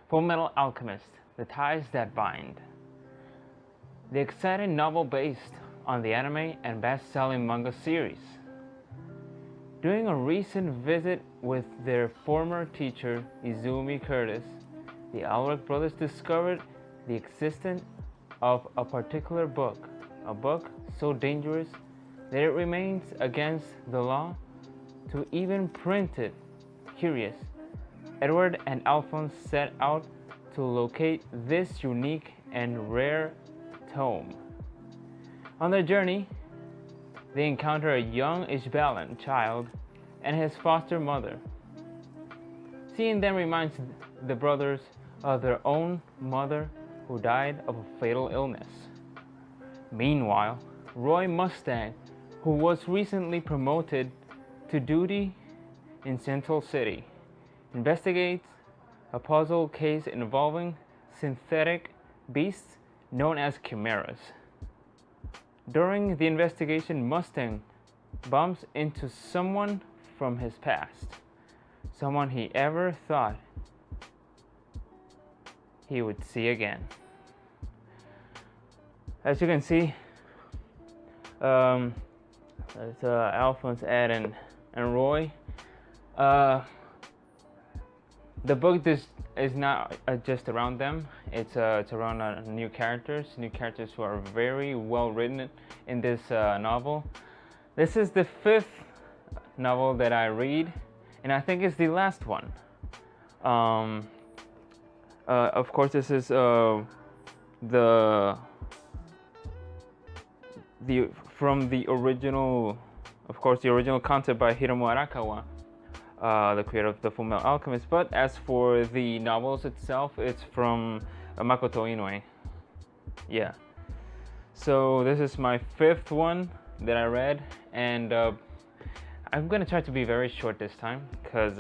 Fullmetal Alchemist: The Ties That Bind. The exciting novel based on the anime and best-selling manga series. During a recent visit with their former teacher, Izumi Curtis, the Elric Brothers discovered the existence of a particular book, a book so dangerous that it remains against the law to even print it. Curious, Edward and Alphonse set out to locate this unique and rare tome. On their journey, they encounter a young Ishbalan child and his foster mother. Seeing them reminds the brothers of their own mother who died of a fatal illness. Meanwhile, Roy Mustang, who was recently promoted to duty in Central City, investigates a puzzle case involving synthetic beasts known as chimeras. During the investigation, Mustang bumps into someone from his past, someone he ever thought he would see again. As you can see, it's Alphonse, Ed, and Roy. The book is not just around them. It's around new characters who are very well written in this novel. This is the 5th novel that I read, and I think it's the last one. Of course, this is the from the original, of course, the original concept by Hiromu Arakawa, the creator of the Fullmetal Alchemist. But as for the novels itself, it's from Makoto Inoue. Yeah. So this is my 5th one that I read, and I'm gonna try to be very short this time because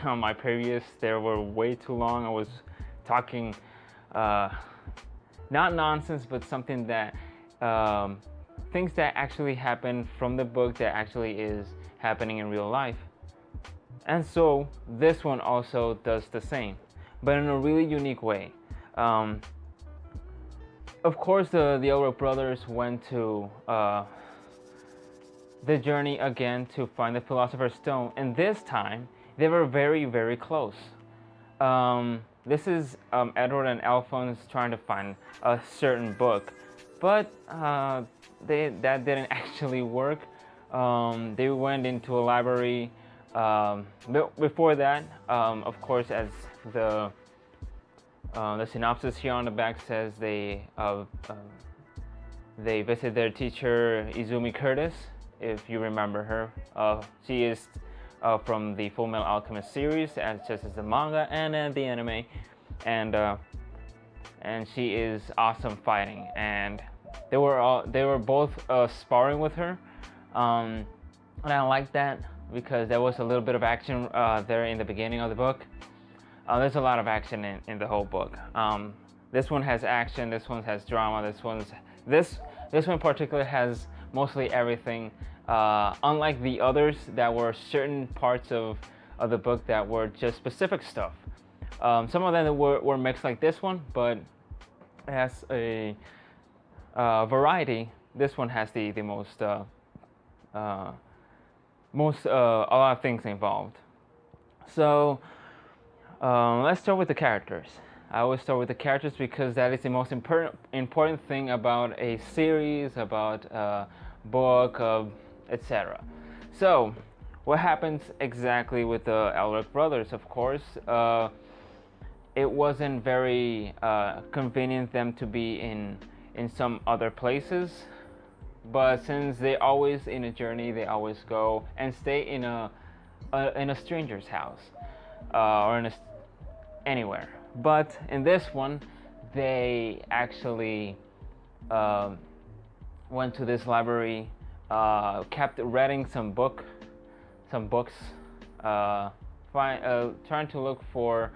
on my previous they were way too long. I was talking not nonsense, but something that things that actually happen from the book that actually is happening in real life. And so this one also does the same, but in a really unique way. Of course, the Elric brothers went to the journey again to find the Philosopher's Stone, and this time they were very, very close. This is Edward and Alphonse trying to find a certain book, but that didn't actually work. They went into a library. Before that, of course, as the synopsis here on the back says, they visit their teacher Izumi Curtis. If you remember her, she is from the Fullmetal Alchemist series, as just as the manga and the anime, and she is awesome fighting. And they were both sparring with her, and I like that because there was a little bit of action there in the beginning of the book. There's a lot of action in the whole book. This one has action. This one has drama. This one in particular has mostly everything. Unlike the others that were certain parts of the book that were just specific stuff. Some of them were mixed like this one, but it has a variety. This one has the most a lot of things involved. So let's start with the characters. I always start with the characters because that is the most important thing about a series, about a book, etc. So what happens exactly with the Elric brothers? Of course, it wasn't very convenient them to be in some other places, but since they always in a journey, they always go and stay in a stranger's house or anywhere. But in this one, they actually went to this library, kept reading some books, trying to look for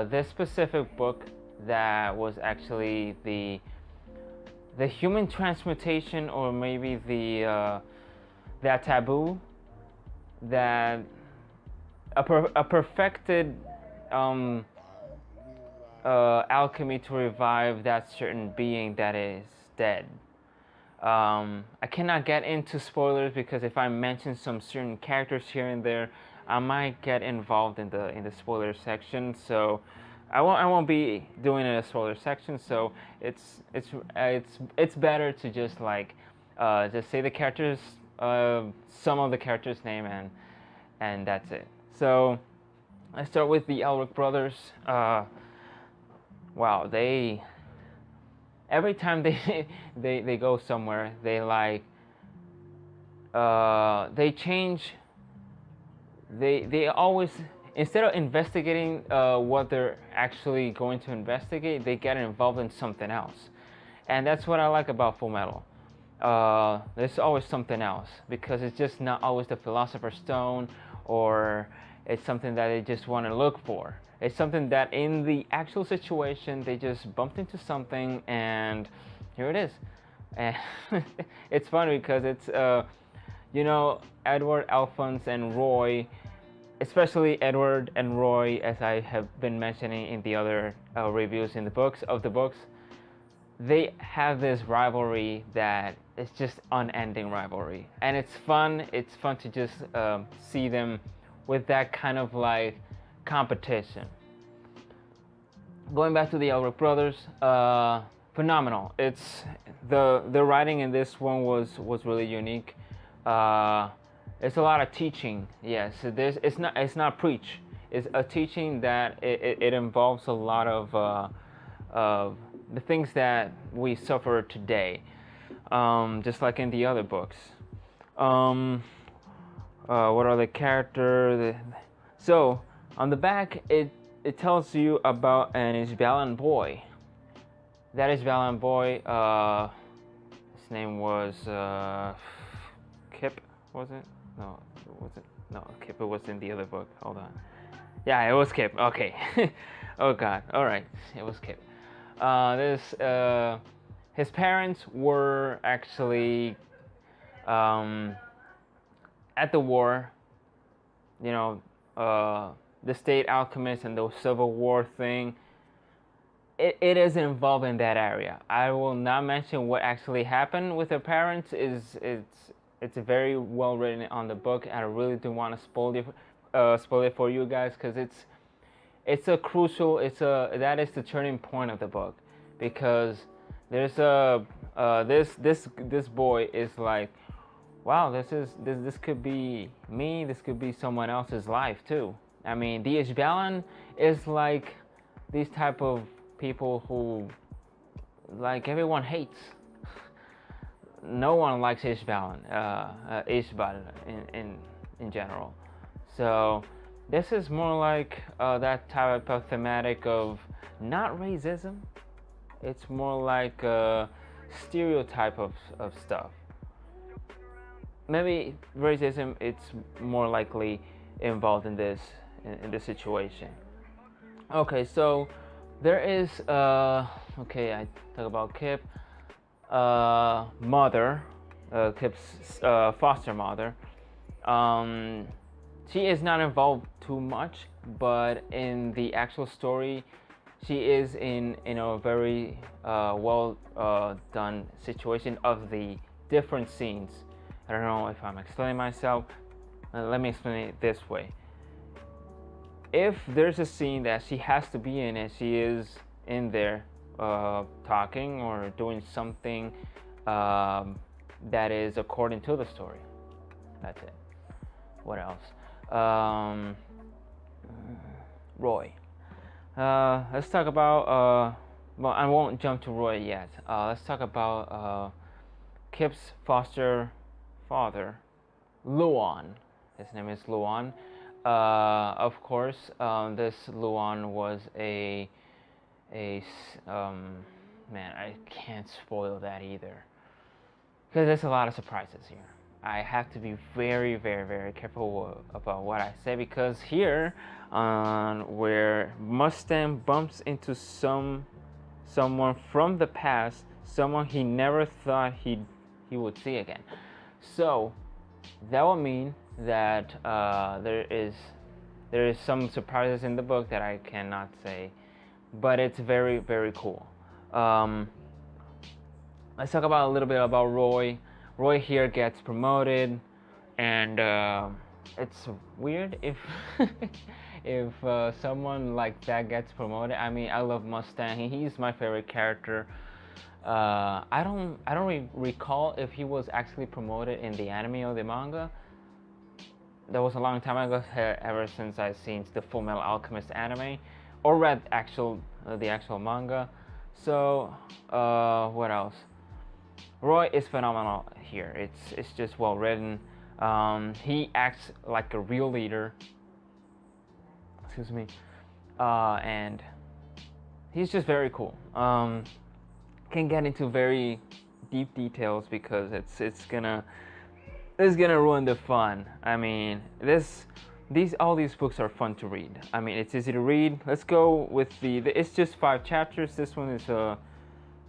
this specific book that was actually the human transmutation, or maybe that taboo, that a perfected alchemy to revive that certain being that is dead. I cannot get into spoilers because if I mention some certain characters here and there, I might get involved in the spoiler section. So I won't be doing it in a spoiler section. So it's better to just like just say the characters, some of the characters' name, and that's it. So I start with the Elric Brothers. Wow, they every time they go somewhere, they like they change. They always, instead of investigating what they're actually going to investigate, they get involved in something else, and that's what I like about Fullmetal. There's always something else because it's just not always the Philosopher's Stone, or it's something that they just want to look for. It's something that in the actual situation they just bumped into something and here it is. And it's funny because it's Edward, Alphonse, and Roy, especially Edward and Roy, as I have been mentioning in the other reviews in the books, they have this rivalry that is just unending rivalry, and it's fun. It's fun to just see them with that kind of like competition. Going back to the Elric Brothers, phenomenal. It's the writing in this one was really unique. It's a lot of teaching. Yes, it's not preach. It's a teaching that it involves a lot of the things that we suffer today, just like in the other books. What are the characters? So on the back, it tells you about an Ishbalan boy. That Ishbalan boy, his name was Kip, was it? No, was it? No, Kip was in the other book. Hold on. Yeah, it was Kip. Okay. Oh God. All right, it was Kip. His parents were actually at the war. The state alchemist and the Civil War thing. It is involved in that area. I will not mention what actually happened with their parents. It's very well written on the book. I really don't want to spoil it for you guys because it's a crucial. That is the turning point of the book, because there's this boy is like, wow, this could be me. This could be someone else's life too. I mean, the Ishbalan is like these type of people who like everyone hates. No one likes Ishbalan in general. So this is more like that type of thematic of not racism. It's more like a stereotype of stuff. Maybe racism, it's more likely involved in this situation. Okay, so there is okay, I talk about Kip. Mother, Kip's foster mother. She is not involved too much, but in the actual story, she is in a very well done situation of the different scenes. I don't know if I'm explaining myself. Let me explain it this way. If there's a scene that she has to be in and she is in there talking or doing something that is according to the story, that's it. What else? Roy. Let's talk about well, I won't jump to Roy yet. Let's talk about Kip's foster father, Luan. His name is Luan. Of course, this Luan was a man, I can't spoil that either, because there's a lot of surprises here. I have to be very, very, very careful about what I say, because here, where Mustang bumps into someone from the past, someone he never thought he would see again. So that would mean that there is some surprises in the book that I cannot say, but it's very, very cool. Let's talk about a little bit about Roy. Roy here gets promoted, and it's weird if if someone like that gets promoted. I mean, I love Mustang. He's my favorite character. I don't recall if he was actually promoted in the anime or the manga. That was a long time ago. Ever since I've seen the Fullmetal Alchemist anime, or read the actual manga. So what else? Roy is phenomenal here. It's just well written. He acts like a real leader. Excuse me. And he's just very cool. Can get into very deep details because it's gonna ruin the fun. I mean, all these books are fun to read. I mean, it's easy to read. Let's go with it's just 5 chapters. This one is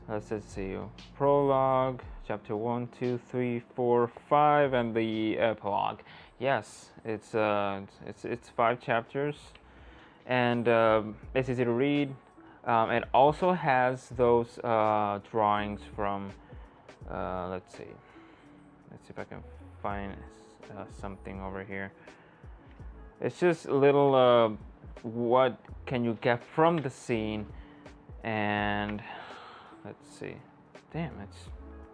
let's see, prologue, chapter 1, 2, 3, 4, 5, and the epilogue. Yes, it's 5 chapters, and it's easy to read. It also has those drawings from. Let's see if I can find something over here. It's just a little what can you get from the scene, and let's see. Damn, it's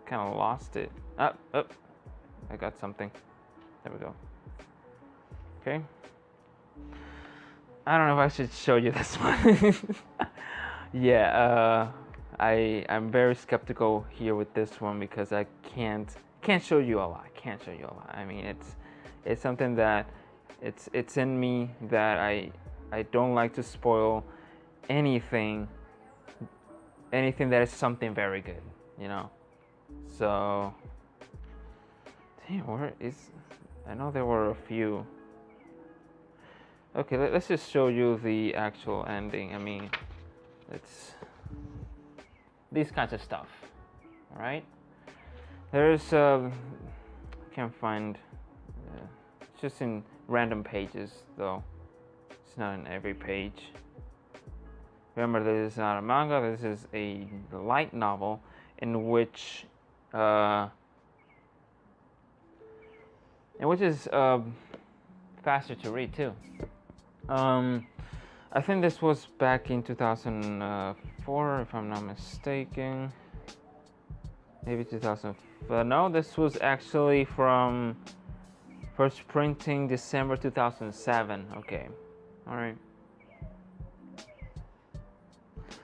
kind of lost it. I got something. There we go. Okay. I don't know if I should show you this one. Yeah, I'm very skeptical here with this one because I can't show you a lot. I mean, it's something that it's in me that I don't like to spoil anything that is something very good, you know. So, damn, I know there were a few. Okay, let's just show you the actual ending. I mean, it's these kinds of stuff. All right. There's I can't find. It's just in random pages though. It's not in every page. Remember, this is not a manga. This is a light novel in which is faster to read too. I think this was back in 2004, if I'm not mistaken. Maybe 2004. No, this was actually from first printing December 2007. Okay, all right.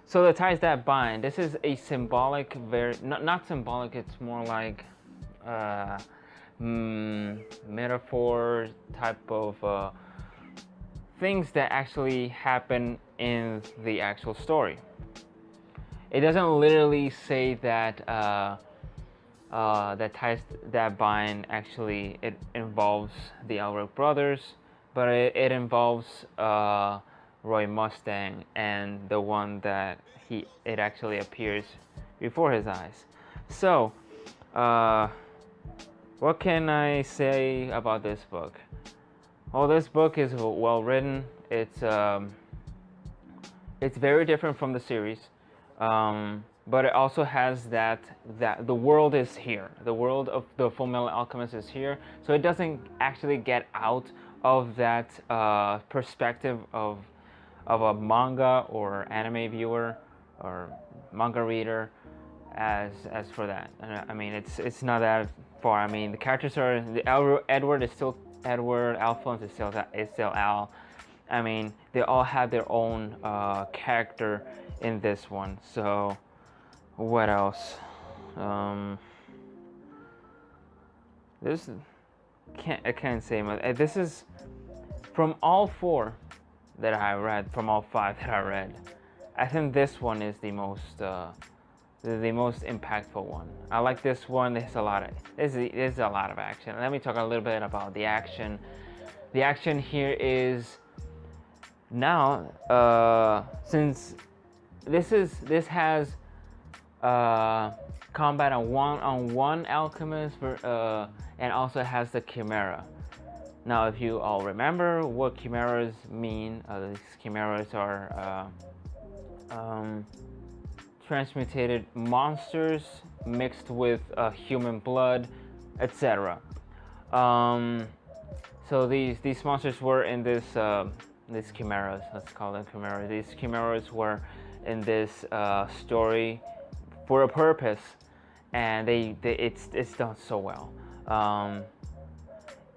So the ties that bind. This is a symbolic, not symbolic. It's more like metaphor type of things that actually happen in the actual story. It doesn't literally say that that ties that bind. Actually, it involves the Elric Brothers, but it involves Roy Mustang and the one that it actually appears before his eyes. So, what can I say about this book? Well, this book is well written. It's very different from the series, but it also has that the world is here. The world of the Fullmetal Alchemist is here, so it doesn't actually get out of that perspective of a manga or anime viewer or manga reader as for that. I mean, it's not that far. I mean, the characters are Edward is still Edward, Alphonse is still Al. I mean, they all have their own character in this one. So, what else? I can't say much. This is from all 4 that I read, from all 5 that I read. I think this one is the most impactful one. I like this one. There's a lot of action. Let me talk a little bit about the action. The action here is now since this has combat on one alchemist and also has the chimera. Now, if you all remember what chimeras mean, these chimeras are transmutated monsters mixed with human blood, etc. So these monsters were in these chimeras. Let's call them chimeras. These chimeras were in this story for a purpose, and it's done so well.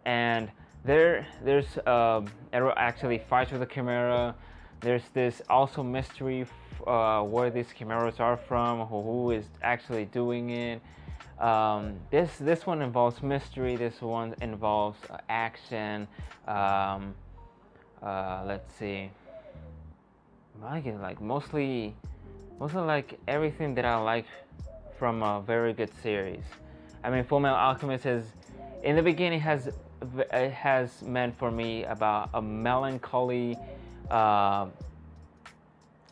And there's Elric actually fights with the chimera. There's this also mystery where these chimeras are from, who is actually doing it. This one involves mystery. This one involves action. Let's see. I like it, like mostly like everything that I like from a very good series. I mean, Fullmetal Alchemist is, in the beginning, it has meant for me about a melancholy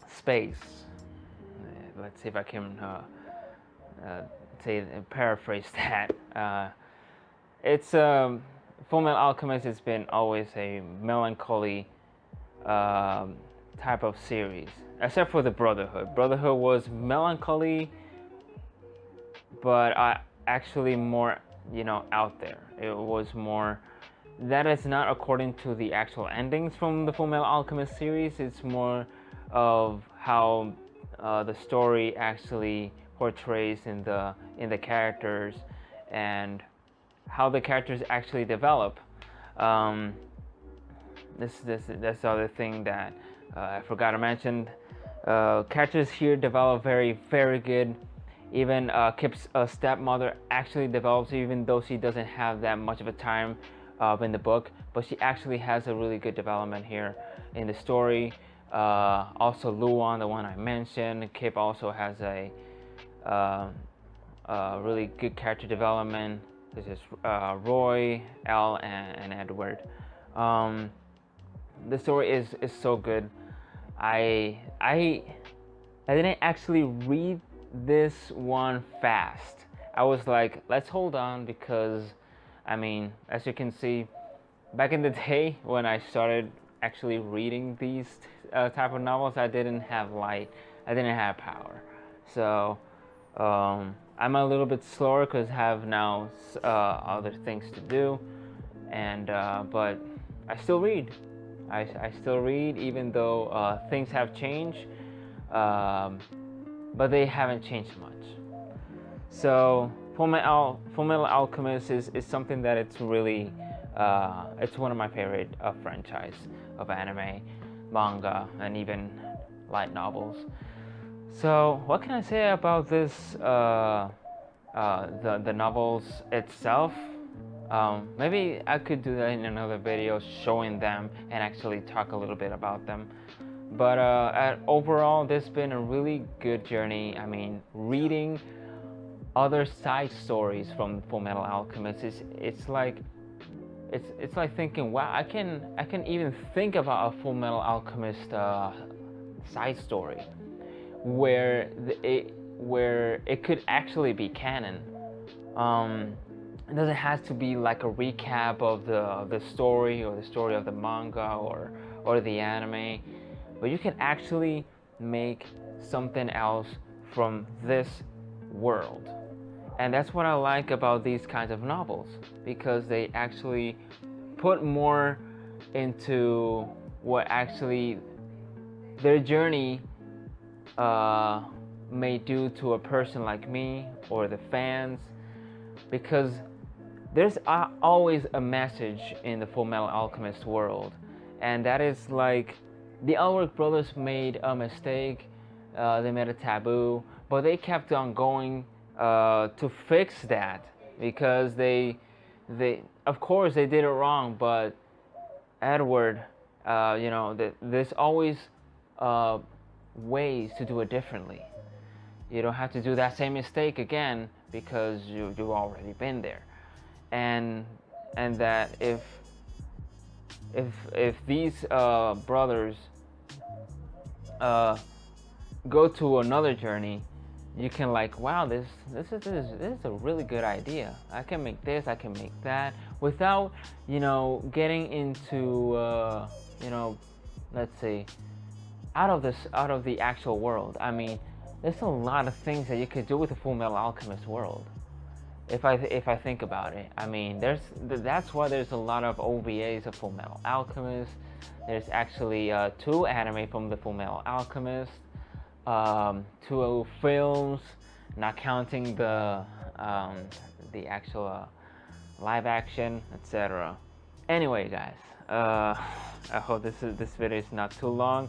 space. Let's see if I can paraphrase that. It's Fullmetal Alchemist has been always a melancholy type of series, except for the Brotherhood. Brotherhood was melancholy, but actually more, out there. It was more. That is not according to the actual endings from the Fullmetal Alchemist series. It's more of how the story actually portrays in the characters and how the characters actually develop. That's the other thing that I forgot to mention. Characters here develop very, very good. Even Kip's stepmother actually develops, even though she doesn't have that much of a time in the book, but she actually has a really good development here in the story. Also Luan, the one I mentioned, Kip also has a really good character development. This is Roy, Al, and Edward. The story is so good. I didn't actually read this one fast. I was like, let's hold on, because I mean, as you can see, back in the day when I started actually reading these type of novels, I didn't have light, I didn't have power. So I'm a little bit slower because I have now other things to do, and but I still read. I still read, even though things have changed, but they haven't changed much. So Fullmetal Alchemist is something that it's really it's one of my favorite franchise of anime, manga, and even light novels. So what can I say about this the novels itself? Maybe I could do that in another video, showing them and actually talk a little bit about them. But overall, this has been a really good journey. I mean, reading other side stories from Fullmetal Alchemist it's like thinking, wow, I can even think about a Fullmetal Alchemist side story where it could actually be canon. It doesn't have to be like a recap of the story, or the story of the manga, or the anime, but you can actually make something else from this world. And that's what I like about these kinds of novels, because they actually put more into what actually their journey may do to a person like me or the fans, because there's always a message in the Fullmetal Alchemist world, and that is like the Elric Brothers made a mistake, they made a taboo, but they kept on going to fix that, because they of course they did it wrong, but Edward, there's always ways to do it differently. You don't have to do that same mistake again, because you've already been there. And that if these brothers go to another journey, you can like, wow, this is a really good idea. I can make this, I can make that, without getting into let's say out of the actual world. I mean, there's a lot of things that you could do with the Fullmetal Alchemist world. If I think about it, I mean, that's why there's a lot of OVAs of Fullmetal Alchemist. There's actually 2 anime from the Fullmetal Alchemist, 2 films, not counting the actual live action, etc. Anyway, guys, I hope this video is not too long,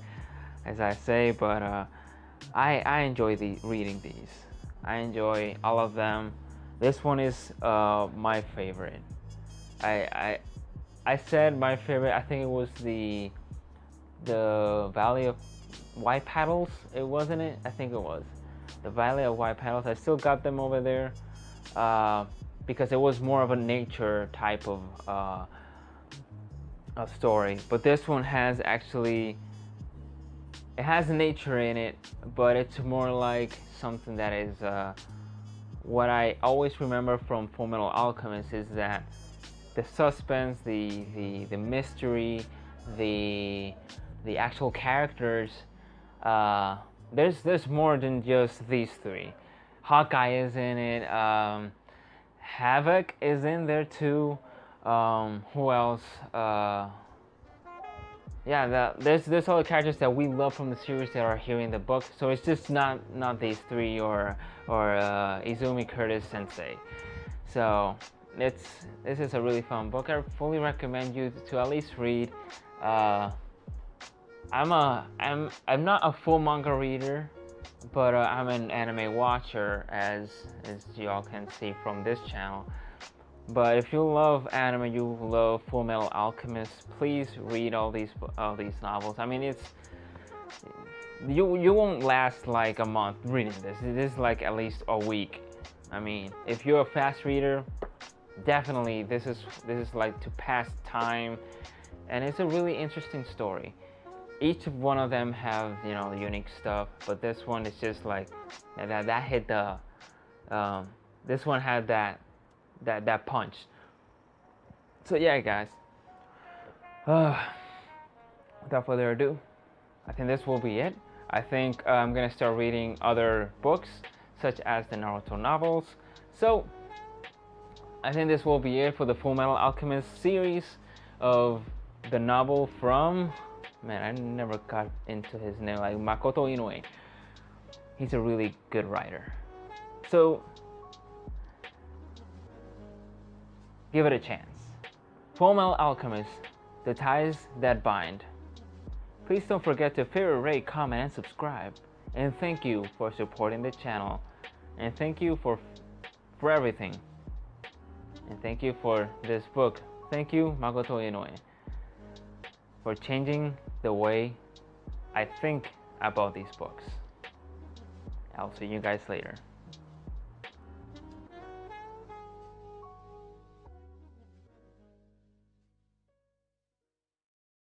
as I say, but I enjoy reading these. I enjoy all of them. This one is my favorite. I said my favorite. I think it was the Valley of White Petals. It wasn't it? I think it was the Valley of White Petals. I still got them over there because it was more of a nature type of a story. But this one has actually, it has nature in it, but it's more like something that is what I always remember from Fullmetal Alchemist is that the suspense, the mystery, the actual characters. There's more than just these 3. Hawkeye is in it. Havoc is in there too. Who else? Yeah, there's all the characters that we love from the series that are here in the book. So it's just not these 3 or Izumi Curtis Sensei. So this is a really fun book. I fully recommend you to at least read. I'm not a full manga reader, but I'm an anime watcher, as y'all can see from this channel. But if you love anime, you love Fullmetal Alchemist, please read all these novels. I mean, you won't last like a month reading this. It is like at least a week. I mean, if you're a fast reader, definitely this is like to pass time, and it's a really interesting story. Each one of them have, you know, unique stuff, but this one is just like that hit the this one had that punch. So yeah, guys, without further ado, I think this will be it. I think I'm gonna start reading other books such as the Naruto novels. So I think this will be it for the Fullmetal Alchemist series of the novel from, man, I never got into his name, like Makoto Inoue. He's a really good writer. So give it a chance. Fullmetal Alchemist, The Ties That Bind. Please don't forget to favorite, rate, comment, and subscribe. And thank you for supporting the channel. And thank you for everything. And thank you for this book. Thank you, Makoto Inoue, for changing the way I think about these books. I'll see you guys later.